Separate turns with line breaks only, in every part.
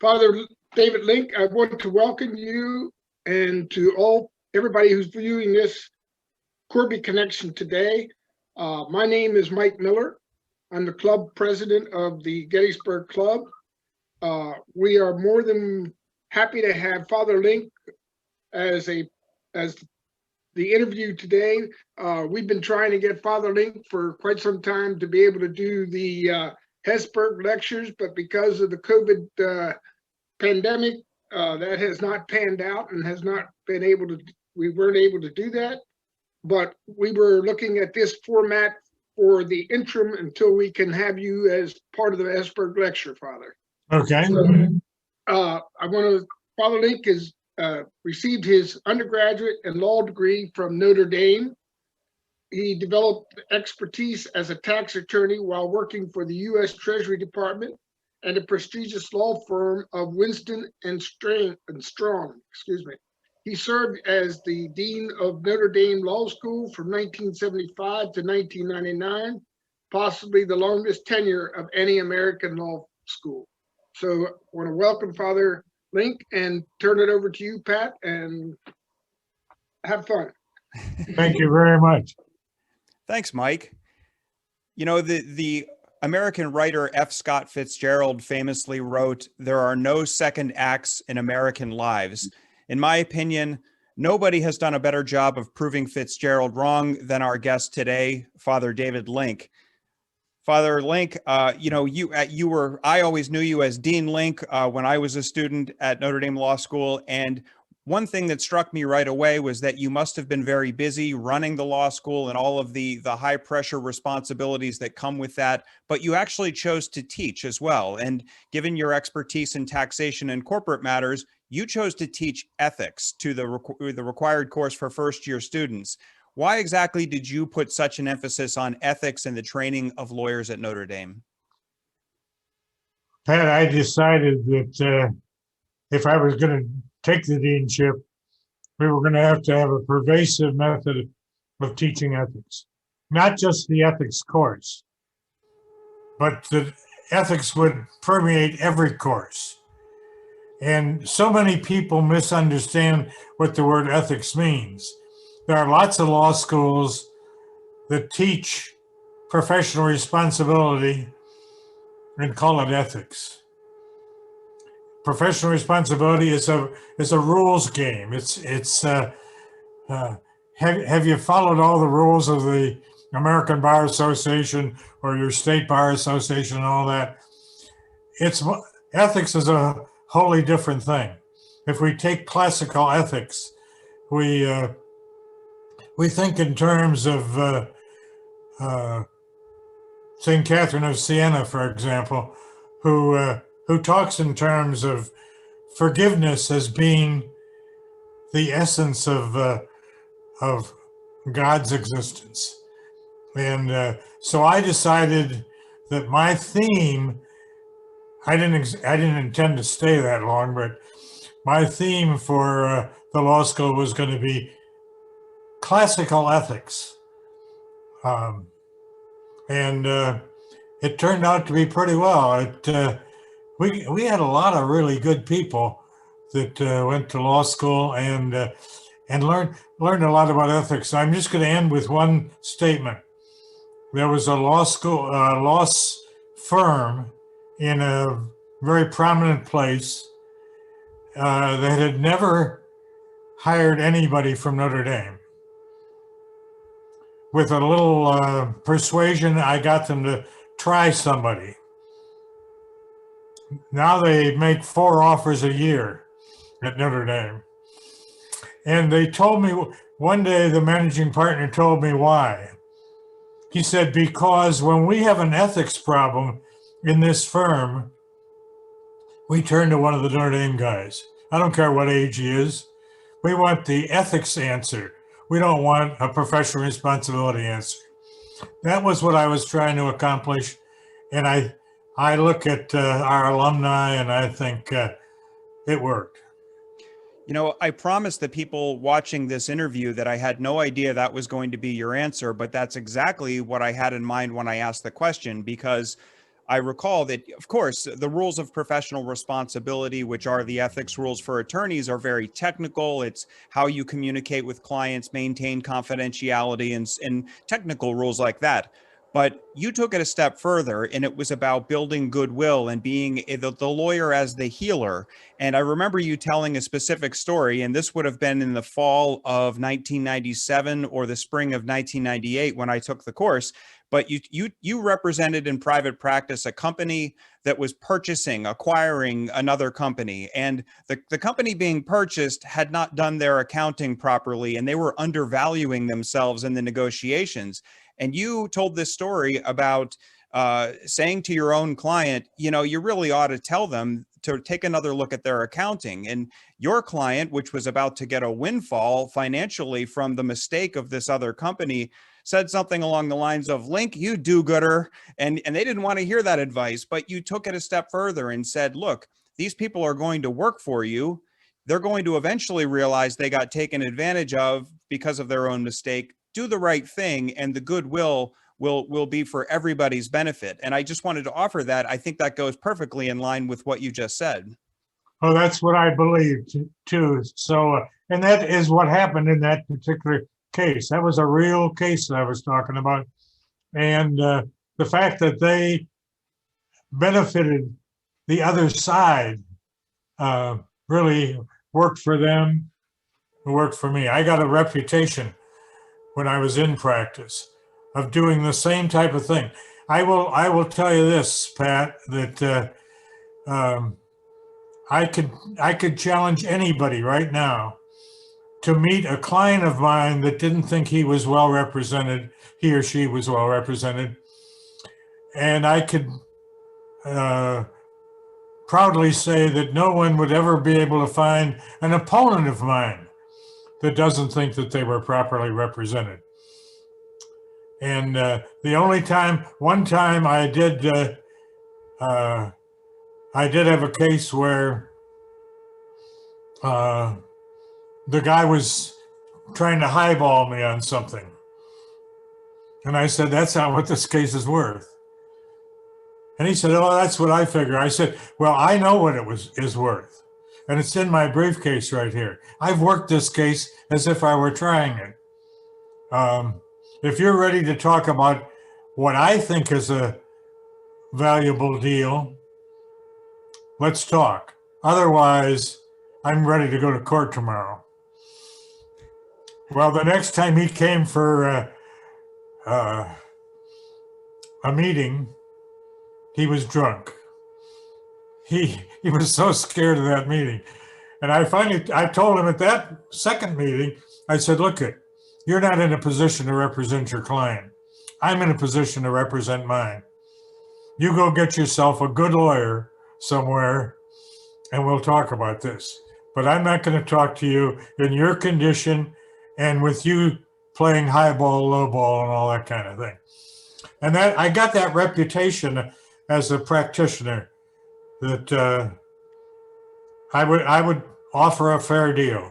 Father David Link, I want to welcome you and to everybody who's viewing this Corby Connection today. My name is Mike Miller. I'm the club president of the Gettysburg Club. We are more than happy to have Father Link as the interview today. We've been trying to get Father Link for quite some time to be able to do the Hesburgh lectures, but because of the COVID pandemic, that has not panned out and has not been able to, we weren't able to do that. But we were looking at this format for the interim until we can have you as part of the Hesburgh lecture, Father.
Okay.
So, Father Link has received his undergraduate and law degree from Notre Dame. He developed expertise as a tax attorney while working for the U.S. Treasury Department and a prestigious law firm of Winston and Strong. He served as the dean of Notre Dame Law School from 1975 to 1999, possibly the longest tenure of any American law school. So I want to welcome Father Link and turn it over to you, Pat, and have fun.
Thank you very much.
Thanks, Mike. You know, the American writer F. Scott Fitzgerald famously wrote, "There are no second acts in American lives." In my opinion, nobody has done a better job of proving Fitzgerald wrong than our guest today, Father David Link. Father Link, I always knew you as Dean Link when I was a student at Notre Dame Law School. And one thing that struck me right away was that you must have been very busy running the law school and all of the high pressure responsibilities that come with that, but you actually chose to teach as well. And given your expertise in taxation and corporate matters, you chose to teach ethics to the required course for first-year students. Why exactly did you put such an emphasis on ethics and the training of lawyers at Notre Dame?
Pat, I decided that if I was going to take the deanship, we were going to have a pervasive method of teaching ethics. Not just the ethics course, but the ethics would permeate every course. And so many people misunderstand what the word ethics means. There are lots of law schools that teach professional responsibility and call it ethics. Professional responsibility is a rules game. Have you followed all the rules of the American Bar Association or your state bar association and all that? Ethics is a wholly different thing. If we take classical ethics, we think in terms of St. Catherine of Siena, for example, who talks in terms of forgiveness as being the essence of God's existence. And so I decided that my theme, I didn't intend to stay that long, but my theme for the law school was going to be classical ethics. And it turned out to be pretty well. We had a lot of really good people that went to law school and learned a lot about ethics. I'm just going to end with one statement. There was a law firm in a very prominent place that had never hired anybody from Notre Dame. With a little persuasion, I got them to try somebody. Now they make 4 offers a year at Notre Dame. And they told me, one day the managing partner told me why. He said, because when we have an ethics problem in this firm, we turn to one of the Notre Dame guys. I don't care what age he is. We want the ethics answer. We don't want a professional responsibility answer. That was what I was trying to accomplish. And I look at our alumni and I think it worked.
You know, I promised the people watching this interview that I had no idea that was going to be your answer, but that's exactly what I had in mind when I asked the question, because I recall that, of course, the rules of professional responsibility, which are the ethics rules for attorneys, are very technical. It's how you communicate with clients, maintain confidentiality, and technical rules like that. But you took it a step further, and it was about building goodwill and being the lawyer as the healer. And I remember you telling a specific story, and this would have been in the fall of 1997 or the spring of 1998 when I took the course. But you represented in private practice a company that was acquiring another company, and the company being purchased had not done their accounting properly, and they were undervaluing themselves in the negotiations. And you told this story about saying to your own client, you really ought to tell them to take another look at their accounting. And your client, which was about to get a windfall financially from the mistake of this other company, said something along the lines of, Link, you do-gooder. And they didn't want to hear that advice, but you took it a step further and said, look, these people are going to work for you. They're going to eventually realize they got taken advantage of because of their own mistake. Do the right thing, and the goodwill will be for everybody's benefit. And I just wanted to offer that. I think that goes perfectly in line with what you just said.
Oh, that's what I believe too. So, and that is what happened in that particular case. That was a real case that I was talking about. And the fact that they benefited the other side really worked for them, worked for me. I got a reputation when I was in practice of doing the same type of thing. I will tell you this, Pat, that I could challenge anybody right now to meet a client of mine that didn't think he was well represented, he or she was well represented, and I could proudly say that no one would ever be able to find an opponent of mine that doesn't think that they were properly represented. And one time I did have a case where the guy was trying to highball me on something. And I said, that's not what this case is worth. And he said, oh, that's what I figure. I said, well, I know what it is worth. And it's in my briefcase right here. I've worked this case as if I were trying it. If you're ready to talk about what I think is a valuable deal, let's talk. Otherwise, I'm ready to go to court tomorrow. Well, the next time he came for a meeting, he was drunk. He was so scared of that meeting. And I told him at that second meeting, I said, look, you're not in a position to represent your client. I'm in a position to represent mine. You go get yourself a good lawyer somewhere and we'll talk about this. But I'm not going to talk to you in your condition and with you playing highball, lowball, and all that kind of thing. And that I got that reputation as a practitioner that I would offer a fair deal.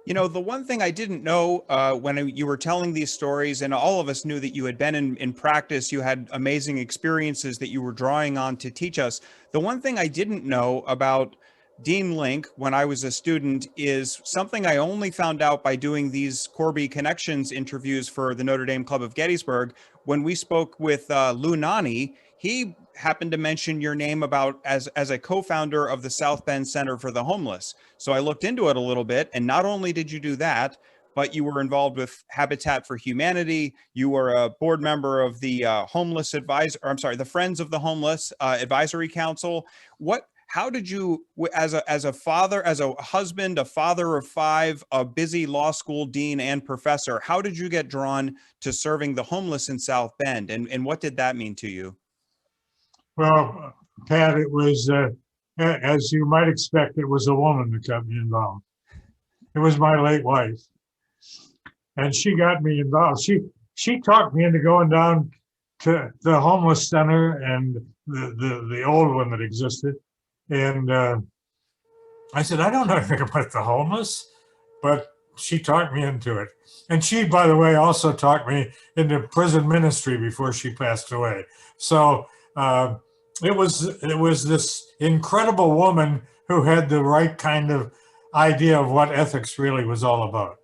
The one thing I didn't know when you were telling these stories, and all of us knew that you had been in practice, you had amazing experiences that you were drawing on to teach us. The one thing I didn't know about Dean Link when I was a student is something I only found out by doing these Corby Connections interviews for the Notre Dame Club of Gettysburg. When we spoke with Lou Nani, he happened to mention your name about as a co-founder of the South Bend Center for the Homeless. So I looked into it a little bit, and not only did you do that, but you were involved with Habitat for Humanity. You were a board member of the the Friends of the Homeless Advisory Council. How did you, as a father, as a husband, a father of five, a busy law school dean and professor, how did you get drawn to serving the homeless in South Bend, and what did that mean to you?
Well, Pat, it was, as you might expect, it was a woman that got me involved. It was my late wife. And she got me involved. She talked me into going down to the homeless center and the old one that existed. And I said, I don't know anything about the homeless, but she talked me into it. And she, by the way, also talked me into prison ministry before she passed away. So it was this incredible woman who had the right kind of idea of what ethics really was all about.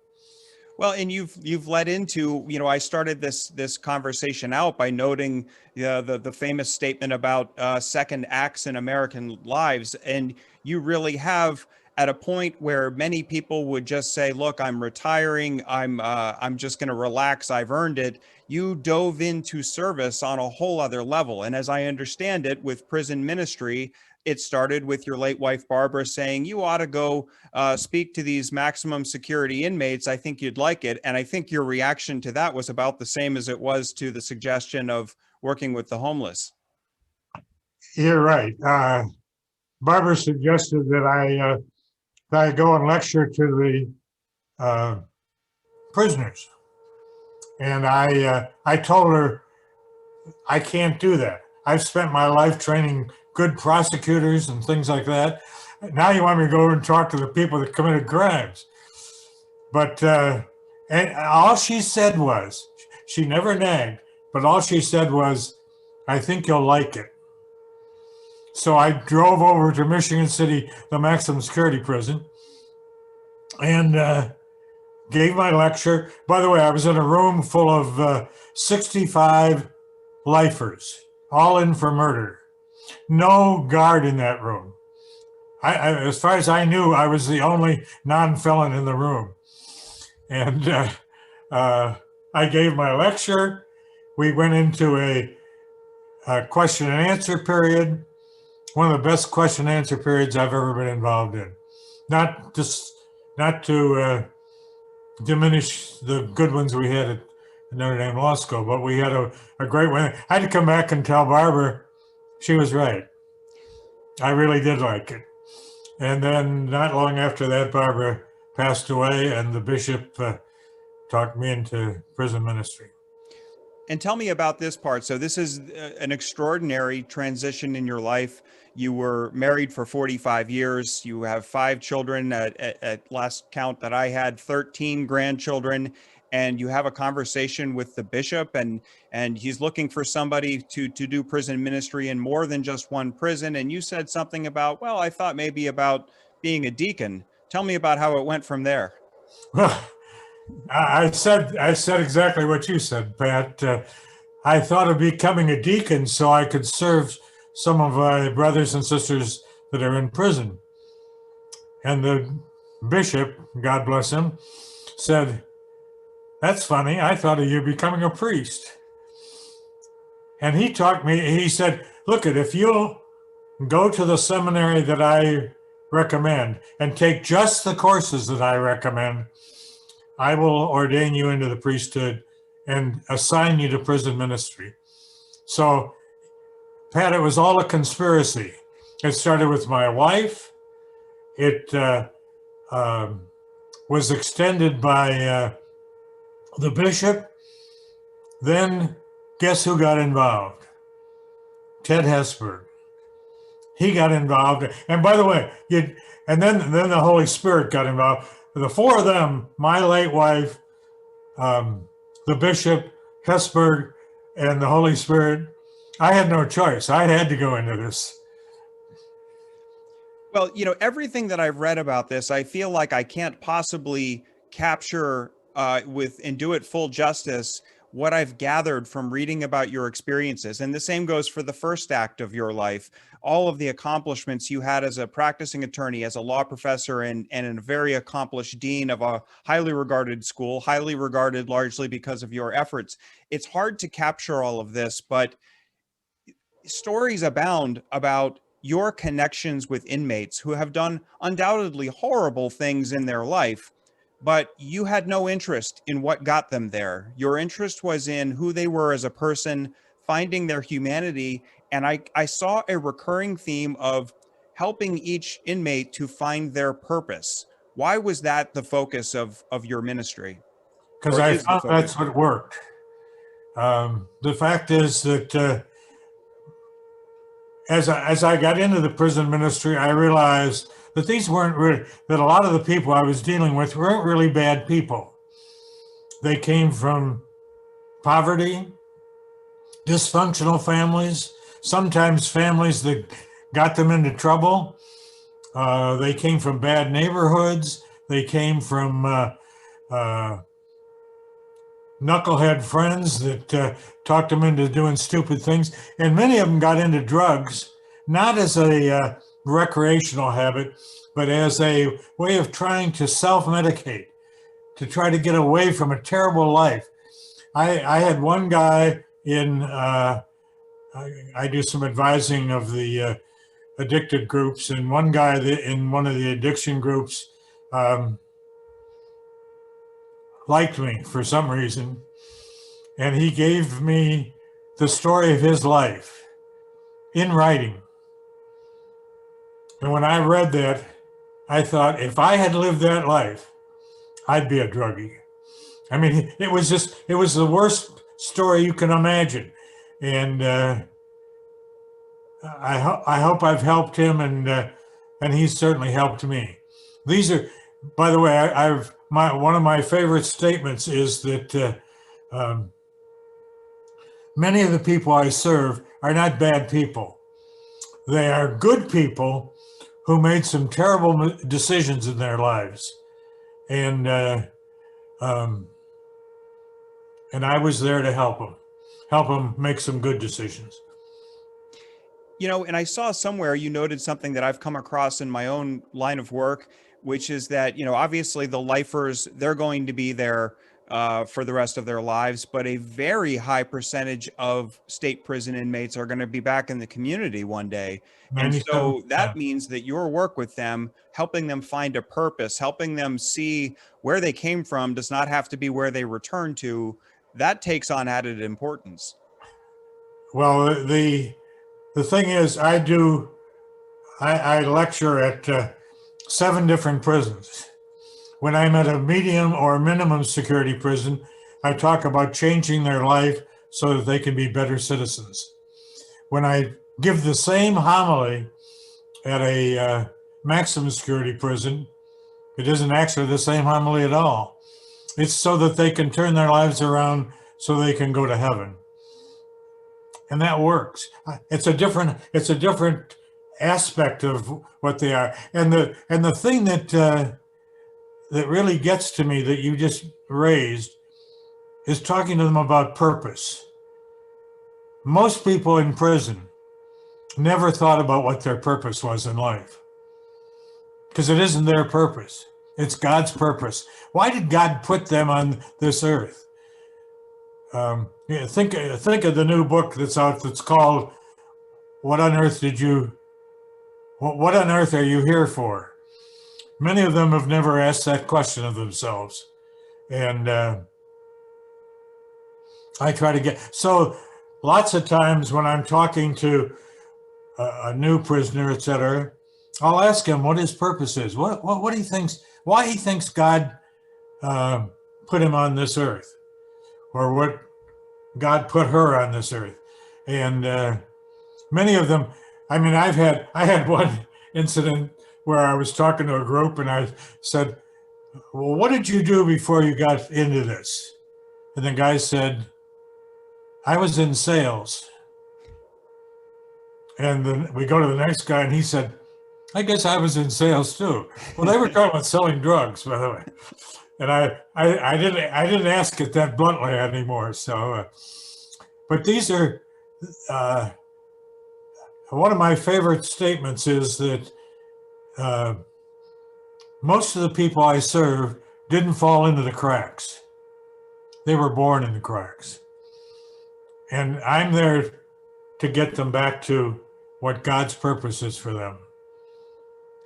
Well, and you've led into, I started this conversation out by noting the famous statement about second acts in American lives, and you really have, at a point where many people would just say, "Look, I'm retiring. I'm just going to relax. I've earned it." You dove into service on a whole other level, and as I understand it, with prison ministry, it started with your late wife Barbara saying, "You ought to go speak to these maximum security inmates. I think you'd like it." And I think your reaction to that was about the same as it was to the suggestion of working with the homeless.
You're right. Barbara suggested that I go and lecture to the prisoners. And I told her, I can't do that. I've spent my life training good prosecutors and things like that. Now you want me to go and talk to the people that committed crimes. But and all she said was, she never nagged, but all she said was, "I think you'll like it." So I drove over to Michigan City, the maximum security prison, and gave my lecture. By the way, I was in a room full of 65 lifers, all in for murder. No guard in that room. As far as I knew, I was the only non-felon in the room. And I gave my lecture. We went into a question and answer period. One of the best question and answer periods I've ever been involved in. Not to diminish the good ones we had at Notre Dame Law School, but we had a great one. I had to come back and tell Barbara she was right. I really did like it. And then not long after that, Barbara passed away, and the bishop talked me into prison ministry.
And tell me about this part. So this is an extraordinary transition in your life. You were married for 45 years. You have 5 children. At last count that I had, 13 grandchildren. And you have a conversation with the bishop, and he's looking for somebody to do prison ministry in more than just one prison. And you said something about, well, I thought maybe about being a deacon. Tell me about how it went from there.
Well, I said exactly what you said, Pat. I thought of becoming a deacon so I could serve some of my brothers and sisters that are in prison. And the bishop, God bless him, said, "That's funny. I thought of you becoming a priest." And he taught me, he said, "Look, if you'll go to the seminary that I recommend and take just the courses that I recommend, I will ordain you into the priesthood and assign you to prison ministry." So, Pat, it was all a conspiracy. It started with my wife. It was extended by the bishop. Then guess who got involved? Ted Hesburgh. He got involved. And by the way, and then the Holy Spirit got involved. The 4 of them, my late wife, the bishop, Hesburgh, and the Holy Spirit, I had no choice. I had to go into this.
Well, everything that I've read about this, I feel like I can't possibly capture and do it full justice what I've gathered from reading about your experiences. And the same goes for the first act of your life. All of the accomplishments you had as a practicing attorney, as a law professor, and a very accomplished dean of a highly regarded school, highly regarded largely because of your efforts. It's hard to capture all of this, but stories abound about your connections with inmates who have done undoubtedly horrible things in their life, but you had no interest in what got them there. Your interest was in who they were as a person, finding their humanity. And I saw a recurring theme of helping each inmate to find their purpose. Why was that the focus of your ministry?
Because I found that's what worked. The fact is that as I got into the prison ministry, I realized that these weren't really, that a lot of the people I was dealing with weren't really bad people. They came from poverty, dysfunctional families, sometimes families that got them into trouble. They came from bad neighborhoods. They came from knucklehead friends that talked them into doing stupid things. And many of them got into drugs, not as a recreational habit, but as a way of trying to self-medicate, to try to get away from a terrible life. I had one guy in, I do some advising of the addicted groups, and one guy in one of the addiction groups liked me for some reason, and he gave me the story of his life in writing. And when I read that, I thought, if I had lived that life, I'd be a druggie. I mean, it was the worst story you can imagine. And I hope I've helped him, and he's certainly helped me. These are, by the way, one of my favorite statements is that many of the people I serve are not bad people. They are good people who made some terrible decisions in their lives. And I was there to help them make some good decisions.
You know, and I saw somewhere you noted something that I've come across in my own line of work, which is that, you know, obviously the lifers, they're going to be there for the rest of their lives, but a very high percentage of state prison inmates are going to be back in the community one day. And so that means that your work with them, helping them find a purpose, helping them see where they came from does not have to be where they return to. That takes on added importance.
Well, the thing is, I lecture at 7 different prisons. When I'm at a medium or minimum security prison, I talk about changing their life so that they can be better citizens. When I give the same homily at a maximum security prison, it isn't actually the same homily at all. It's so that they can turn their lives around so they can go to heaven. And that works. It's a different aspect of what they are. And the thing that really gets to me that you just raised is talking to them about purpose. Most people in prison never thought about what their purpose was in life, because it isn't their purpose. It's God's purpose. Why did God put them on this earth? Think of the new book that's out that's called What on Earth Are You Here For? Many of them have never asked that question of themselves. And I try to so lots of times when I'm talking to a new prisoner, etc., I'll ask him what his purpose is, what he thinks, why he thinks God put him on this earth, or what God put her on this earth. And many of them, I mean, I had one incident where I was talking to a group and I said, well, what did you do before you got into this? And the guy said, I was in sales. And then we go to the next guy and he said, I guess I was in sales too. Well, they were talking about selling drugs, by the way. And I didn't ask it that bluntly anymore. So, but these are, one of my favorite statements is that most of the people I serve didn't fall into the cracks. They were born in the cracks. And I'm there to get them back to what God's purpose is for them.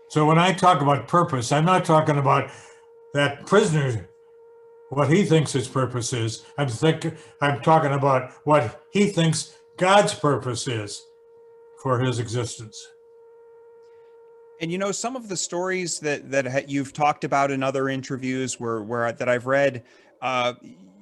So when I talk about purpose, I'm not talking about that prisoner, what he thinks his purpose is. I'm talking about what he thinks God's purpose is for his existence.
And you know, some of the stories that you've talked about in other interviews where that I've read,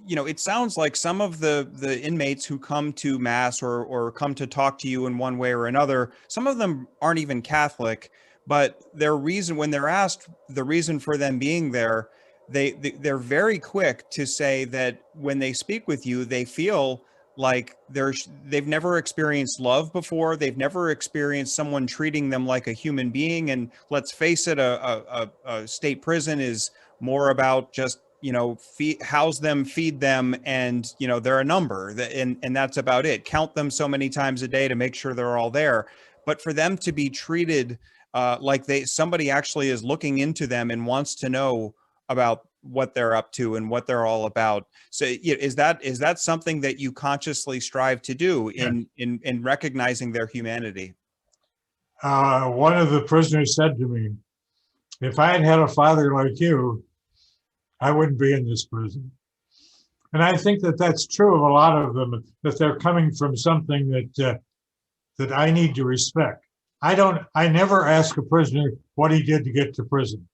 you know, it sounds like some of the inmates who come to mass or come to talk to you in one way or another, some of them aren't even Catholic, But their reason, when they're asked the reason for them being there, they're very quick to say that when they speak with you, they feel like they've never experienced love before. They've never experienced someone treating them like a human being. And let's face it, a state prison is more about just, house them, feed them, and they're a number. And that's about it. Count them so many times a day to make sure they're all there. But for them to be treated like somebody actually is looking into them and wants to know about what they're up to and what they're all about. So is that something that you consciously strive to do in recognizing their humanity?
One of the prisoners said to me, if I had had a father like you, I wouldn't be in this prison. And I think that that's true of a lot of them, that they're coming from something that I need to respect. I never ask a prisoner what he did to get to prison.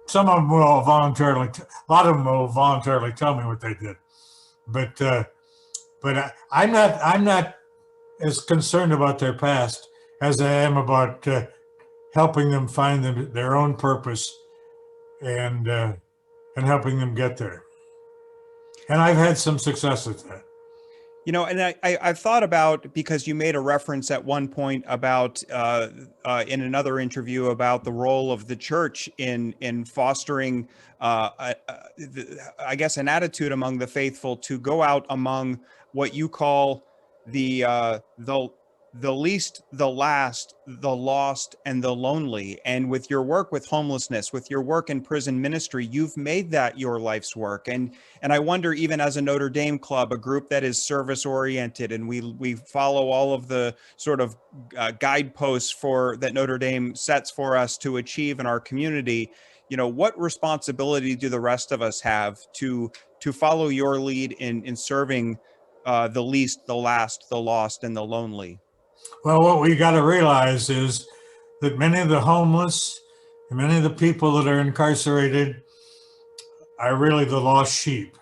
Some of them will voluntarily, a lot of them will voluntarily tell me what they did. But I'm not as concerned about their past as I am about helping them find their own purpose and helping them get there. And I've had some success at that.
And I've thought about, because you made a reference at one point about in another interview about the role of the church in fostering, I guess, an attitude among the faithful to go out among what you call the least, the last, the lost, and the lonely. And with your work with homelessness, with your work in prison ministry, you've made that your life's work. And I wonder, even as a Notre Dame club, a group that is service oriented, and we follow all of the sort of guideposts that Notre Dame sets for us to achieve in our community, what responsibility do the rest of us have to follow your lead in serving the least, the last, the lost, and the lonely?
Well, what we got to realize is that many of the homeless and many of the people that are incarcerated are really the lost sheep.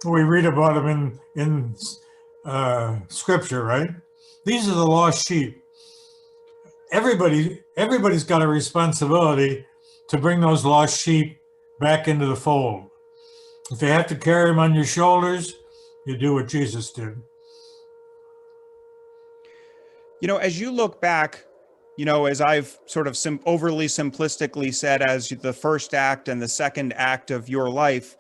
We read about them in scripture, right? These are the lost sheep. Everybody's got a responsibility to bring those lost sheep back into the fold. If you have to carry them on your shoulders, you do what Jesus did.
As you look back, as I've sort of overly simplistically said, as the first act and the second act of your life,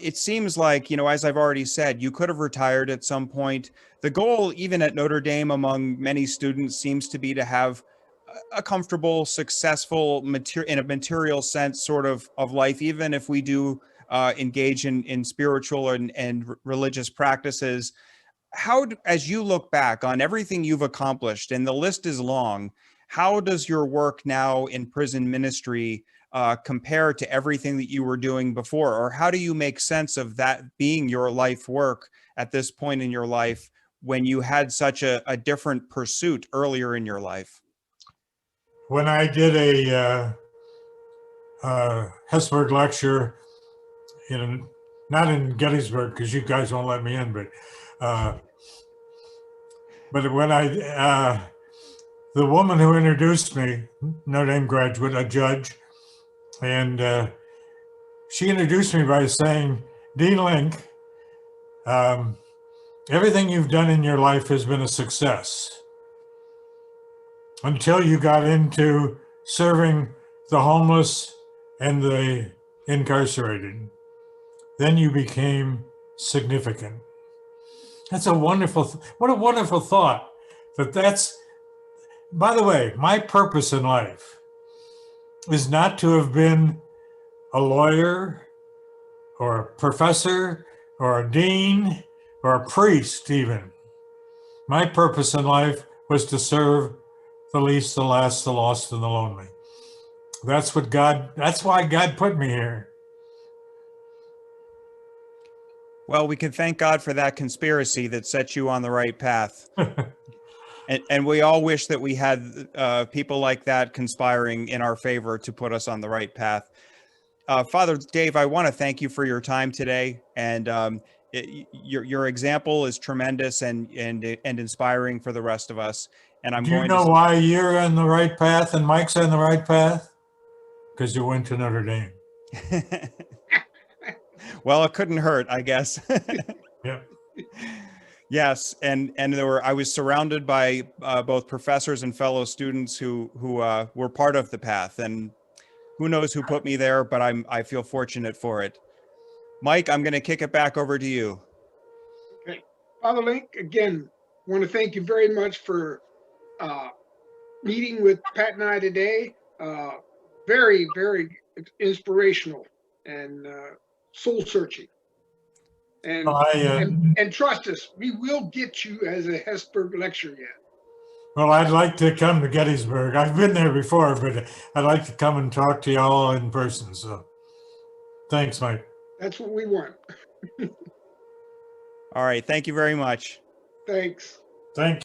it seems like, as I've already said, you could have retired at some point. The goal, even at Notre Dame, among many students, seems to be to have a comfortable, successful, in a material sense sort of life, even if we do engage in spiritual and religious practices. As you look back on everything you've accomplished, and the list is long, how does your work now in prison ministry compare to everything that you were doing before? Or how do you make sense of that being your life work at this point in your life when you had such a different pursuit earlier in your life?
When I did a Hesburgh lecture not in Gettysburg, because you guys won't let me in, but when the woman who introduced me, Notre Dame graduate, a judge, and she introduced me by saying, Dean Link, everything you've done in your life has been a success until you got into serving the homeless and the incarcerated. Then you became significant. That's what a wonderful thought. By the way, my purpose in life is not to have been a lawyer or a professor or a dean or a priest even. My purpose in life was to serve the least, the last, the lost, and the lonely. That's why God put me here.
Well, we can thank God for that conspiracy that set you on the right path. And we all wish that we had people like that conspiring in our favor to put us on the right path. Father Dave, I want to thank you for your time today. And your example is tremendous and inspiring for the rest of us. and I'm
Do you
going
know
to.
why you're on the right path and Mike's on the right path? Because you went to Notre Dame.
Well, it couldn't hurt, I guess.
Yeah.
Yes, and I was surrounded by both professors and fellow students who were part of the path, and who knows who put me there, but I feel fortunate for it. Mike, I'm going to kick it back over to you.
Okay. Father Link, again, want to thank you very much for meeting with Pat and I today. Very, very inspirational and soul searching. And,
I,
and trust us, we will get you as a Hesburgh lecture yet.
well, I'd like to come to Gettysburg. I've been there before, but I'd like to come and talk to y'all in person. So thanks, Mike.
That's what we want.
All right, thank you very much.
Thanks.
Thank